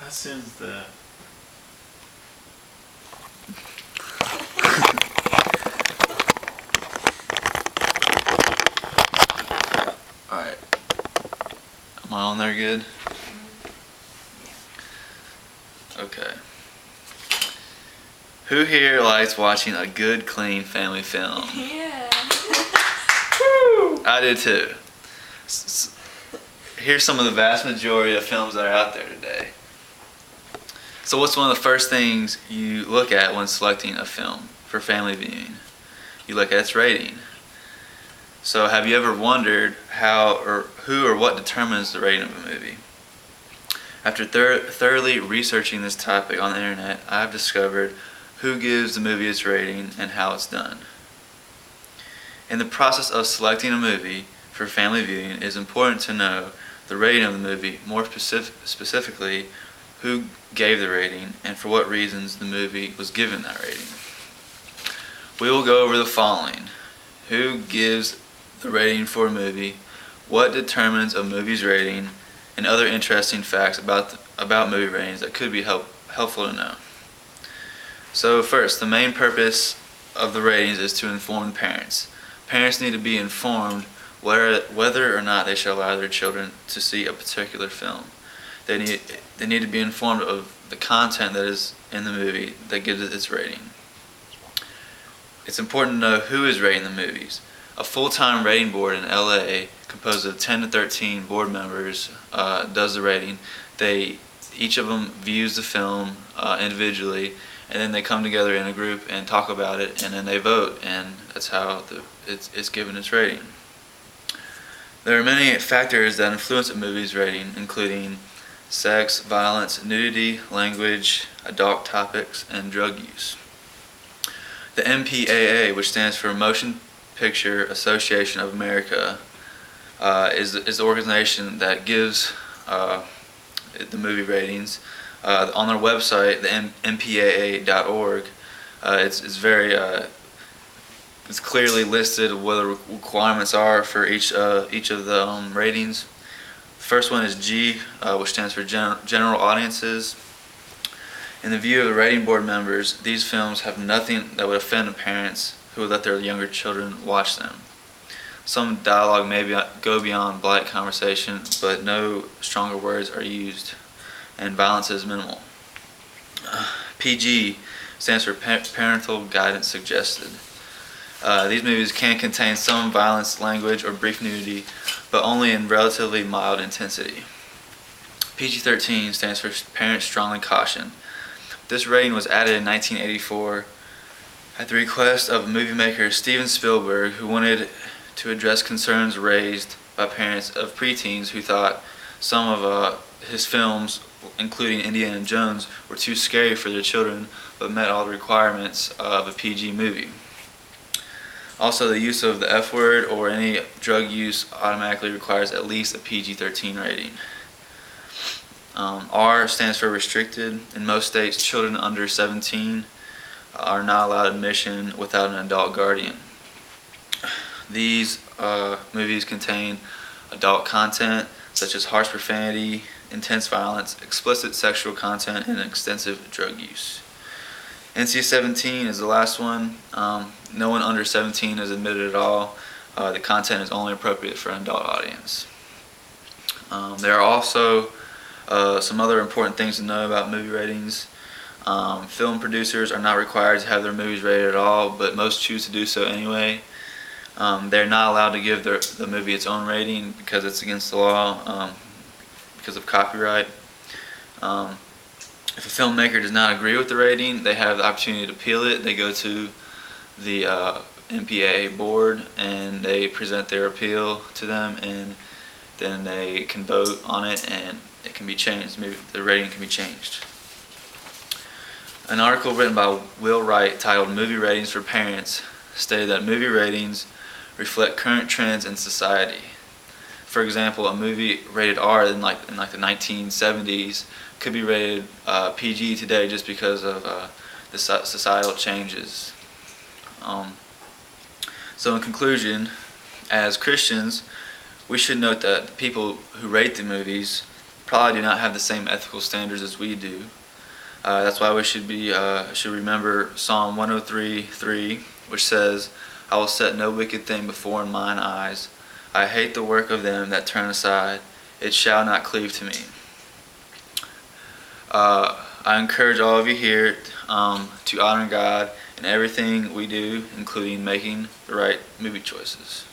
How soon's the... Alright. Am I on there good? Okay. Who here likes watching a good, clean family film? Yeah. I do too. Here's some of the vast majority of films that are out there today. So what's one of the first things you look at when selecting a film for family viewing? You look at its rating. So have you ever wondered how or who or what determines the rating of a movie? After thoroughly researching this topic on the internet, I've discovered who gives the movie its rating and how it's done. In the process of selecting a movie for family viewing, it is important to know the rating of the movie, more specifically who gave the rating and for what reasons the movie was given that rating. We will go over the following: who gives the rating for a movie, what determines a movie's rating, and other interesting facts about movie ratings that could be helpful to know. So first, the main purpose of the ratings is to inform parents. Parents need to be informed whether or not they should allow their children to see a particular film. They need to be informed of the content that is in the movie that gives it its rating. It's important to know who is rating the movies. A full-time rating board in LA, composed of 10 to 13 board members, does the rating. Each of them views the film individually, and then they come together in a group and talk about it, and then they vote, and that's how it's given its rating. There are many factors that influence a movie's rating, including sex, violence, nudity, language, adult topics, and drug use. The MPAA, which stands for Motion Picture Association of America, is the organization that gives the movie ratings. On their website, the mpaa.org, it's clearly listed what the requirements are for each of the ratings. The first one is G, which stands for general audiences. In the view of the rating board members, these films have nothing that would offend parents who would let their younger children watch them. Some dialogue may go beyond polite conversation, but no stronger words are used, and violence is minimal. PG stands for parental guidance suggested. These movies can contain some violence, language, or brief nudity, but only in relatively mild intensity. PG-13 stands for parents strongly caution. This rating was added in 1984 at the request of movie maker Steven Spielberg, who wanted to address concerns raised by parents of preteens who thought some of his films, including Indiana Jones, were too scary for their children but met all the requirements of a PG movie. Also, the use of the F word or any drug use automatically requires at least a PG-13 rating. R stands for restricted. In most states, children under 17 are not allowed admission without an adult guardian. These movies contain adult content such as harsh profanity, intense violence, explicit sexual content, and extensive drug use. NC-17 is the last one. No one under 17 is admitted at all. The content is only appropriate for an adult audience. There are also some other important things to know about movie ratings. Film producers are not required to have their movies rated at all, but most choose to do so anyway. They're not allowed to give the movie its own rating because it's against the law, because of copyright. If a filmmaker does not agree with the rating, they have the opportunity to appeal it. They go to the MPAA board and they present their appeal to them, and then they can vote on it and it can be changed. Maybe the rating can be changed. An article written by Will Wright titled "Movie Ratings for Parents" stated that movie ratings reflect current trends in society. For example, a movie rated R in the 1970s could be rated PG today just because of the societal changes. So in conclusion, as Christians, we should note that people who rate the movies probably do not have the same ethical standards as we do. That's why we should remember Psalm 103:3, which says, "I will set no wicked thing before in mine eyes. I hate the work of them that turn aside. It shall not cleave to me." I encourage all of you here to honor God in everything we do, including making the right movie choices.